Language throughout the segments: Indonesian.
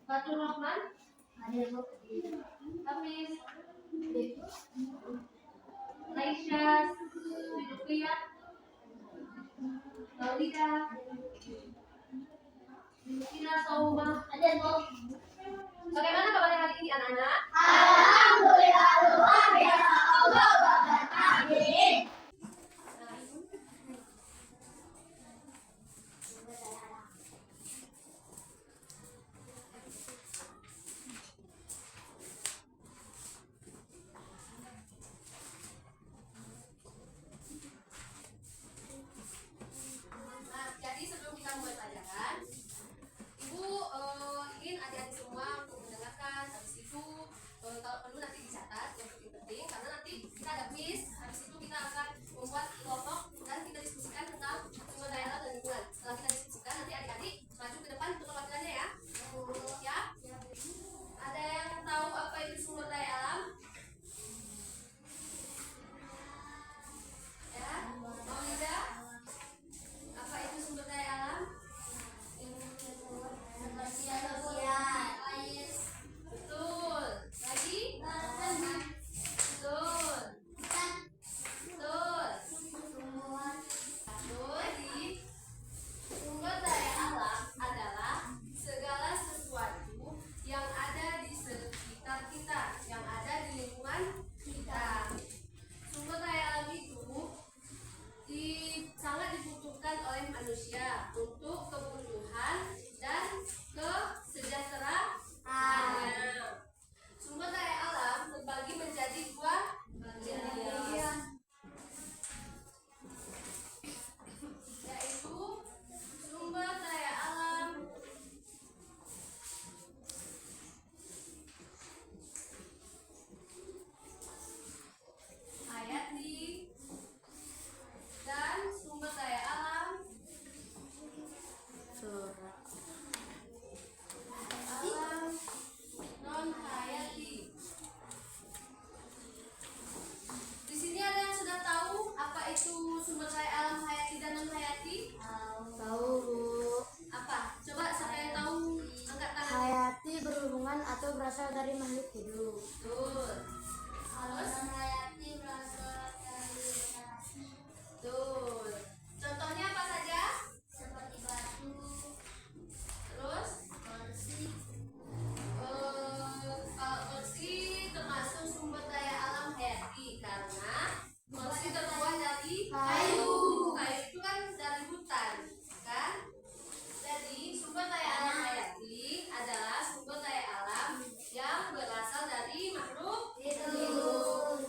Fatur Rahman, Hafiz, Laisha, Sidukiyah, Maulida, Ina Sauma. Bagaimana kabarnya hari ini anak-anak? Alhamdulillah, luar biasa. Allah Amin. Nah, jadi sebelum kita mulai pelajaran, Ibu ingin adik-adik semua untuk mendengarkan. Habis itu kalau perlu nanti dicatat yang penting-penting, karena nanti kita ada quiz. Habis itu kita akan membuat kelompok dan kita diskusikan tentang sumber daya alam dan lingkungan. Setelah kita diskusikan, nanti adik-adik maju ke depan untuk perwakilannya ya. Siap? Ada yang tahu apa itu sumber daya alam? Ya, Maulida? Apa itu sumber daya alam? Betul. Lagi? Betul. Betul. Jadi, sumber daya alam adalah segala sesuatu yang ada di sekitar kita, yang ada di lingkungan kita. Sumber daya alam itu sangat dibutuhkan oleh manusia untuk kebutuhan dan kesejahteraannya. Sumber daya alam terbagi menjadi dua bagian, yaitu sumber daya alam hayati dan sumber daya alam non hayati. Di sini ada yang sudah tahu apa itu sumber daya alam hayati dan non hayati? Tahu, Bu. Apa? Coba siapa yang tahu angkat tangan. Hayati berhubungan atau berasal dari makhluk hidup. Betul. Terus hayati berasal dari betul. Contohnya apa saja? seperti batu, Terus bersih, kalau bersih termasuk sumber daya alam hayati karena bersih terbuat dari kayu. Kayu itu kan dari hutan, kan? Jadi sumber daya alam hayati adalah sumber daya alam yang berasal dari makhluk hidup.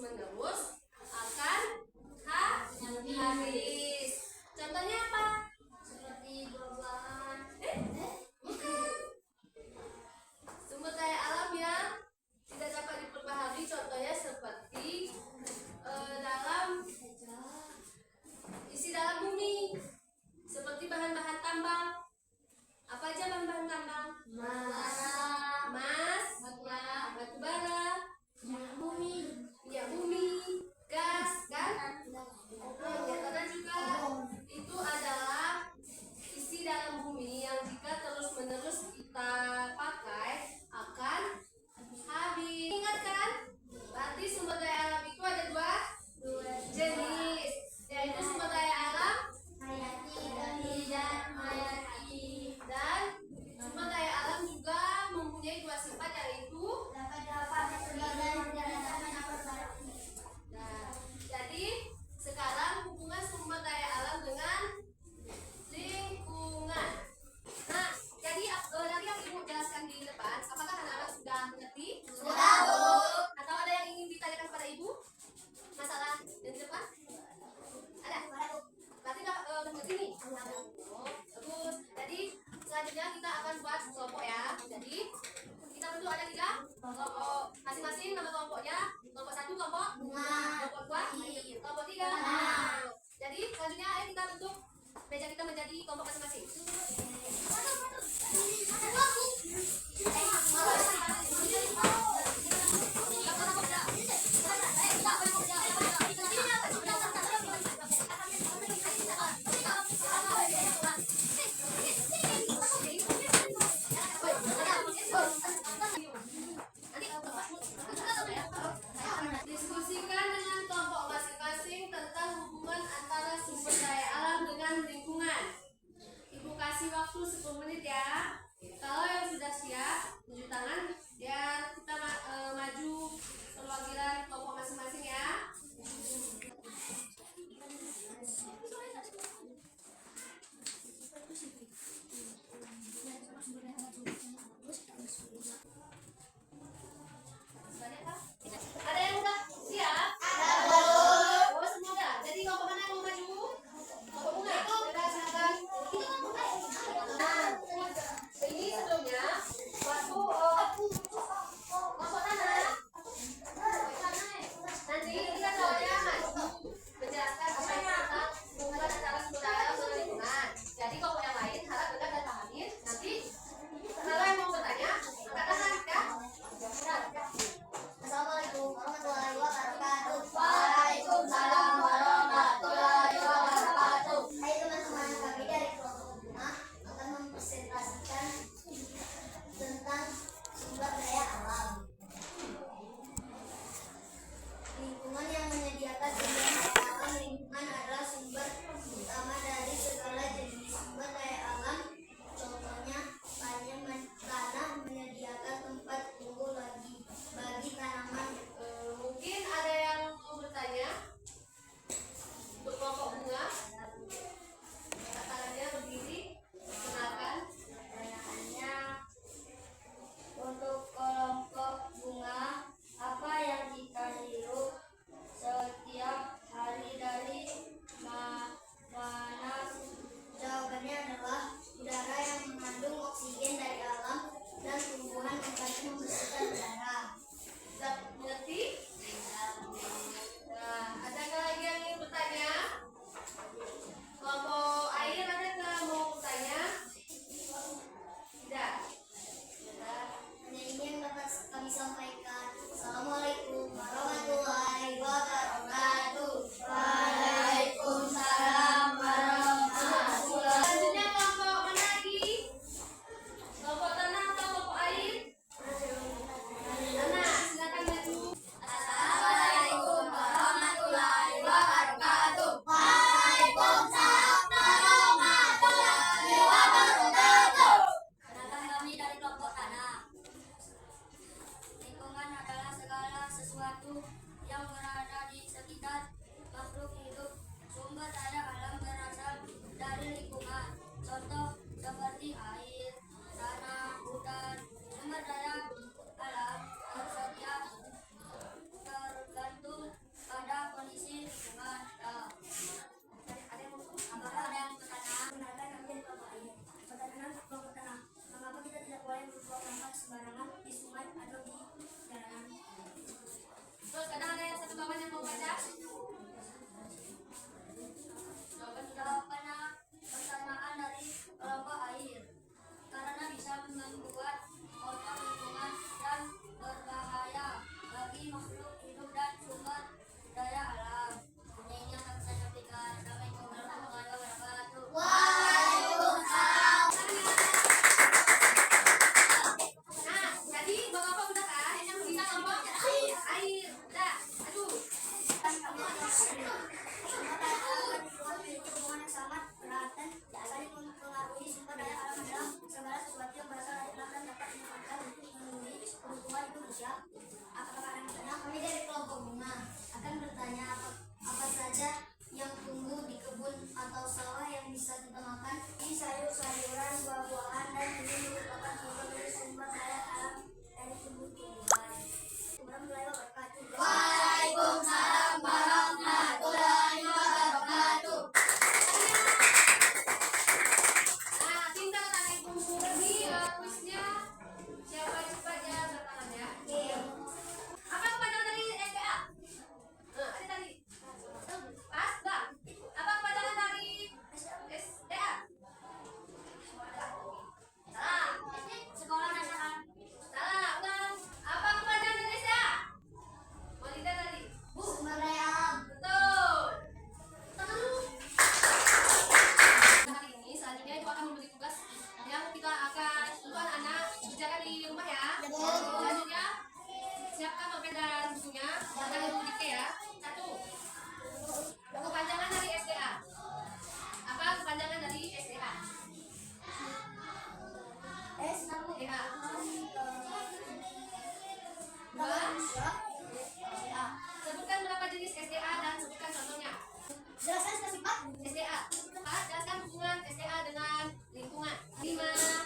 menerus akan habis. Contohnya apa? Seperti buah-buahan. Bukan. Sumber daya alam yang tidak dapat diperbaharui contohnya seperti dalam isi dalam bumi, seperti bahan-bahan tambang. Apa aja bahan-bahan tambang? Emas, batu bara, minyak bumi, gas, kan? Karena juga itu adalah isi dalam bumi yang jika terus-menerus kita pakai akan habis. Ingat kan? Berarti sumber daya alam itu ada dua jenis, yaitu sumber daya alam dan sumber daya alam juga mempunyai dua sifat, yaitu jadi sekarang hubungan sumber daya alam dengan lingkungan. Nah, jadi tadi yang ibu jelaskan di depan, apakah anak-anak sudah mengerti? Sudah, Bu. Atau ada yang ingin ditanyakan kepada ibu? Masalah yang di depan? Ada? Berarti udah mengerti nih? Oh, bagus. Jadi selanjutnya kita akan buat kelompok ya. Jadi kita tentu ada 3 kelompok, masing-masing nama kelompoknya. Kelompok 1 kelompok kelompok 2 kelompok 3. Jadi selanjutnya ayo kita bentuk meja kita menjadi kelompok masing-masing. Diskusikan dengan kelompok masing-masing tentang hubungan antara sumber daya alam dengan lingkungan. Ibu kasih waktu 10 menit ya. Kalau yang sudah siap, tunjuk tangan dan kita maju perwakilan kelompok masing-masing ya. Ada yang udah siap? Oh, semua udah. Jadi kelompok mana yang mau maju? Kelompok bunga. Silakan. Ini sebelumnya waktu kelompok Nana. Nanti kita Sumber daya alam dan lingkungan memiliki hubungan yang sangat erat dan saling mempengaruhi. Sumber daya alam adalah segala sesuatu yang berasal dari alam dan dapat dimanfaatkan untuk memenuhi kebutuhan hidup manusia. Apakah ada yang bertanya? Kami dari kelompok 5 akan bertanya apa saja yang tumbuh di kebun atau sawah yang bisa kita makan. Ini sayur-sayuran, buah-buahan, dan ini merupakan sumber dari sumber daya alam dari tumbuh-tumbuhan. Warahmatullahi wabarakatuh. Waalaikumsalam warahmatullahi wabarakatuh. Nah, tinggal tanya kumpul lagi kuisnya. Siapa cepat ya bertangannya? Apa kepanjangan dari SDA? Nah, ada tadi. Pas, Bang. Apa kepanjangan dari SDA? Salah. Sekolah Nasional. Salah, Bang. Apa kepanjangan dari SDA? Wanita tadi. Sumber daya alam. Betul. Tangan dulu. Hari ini selanjutnya Ibu akan memberi tugas yang kita akan untuk anak-anak kerjakan di rumah ya. Selanjutnya siapkan pulpen dan bukunya. Jangan Ibu dikte ya. 1. Kepanjangan dari SDA. Apa kepanjangan dari SDA? SDA. 2. Sebutkan berapa jenis SDA dan sebutkan contohnya. Jelaskan sifat. SDA. 4. Jelaskan hubungan SDA dengan lingkungan. 5.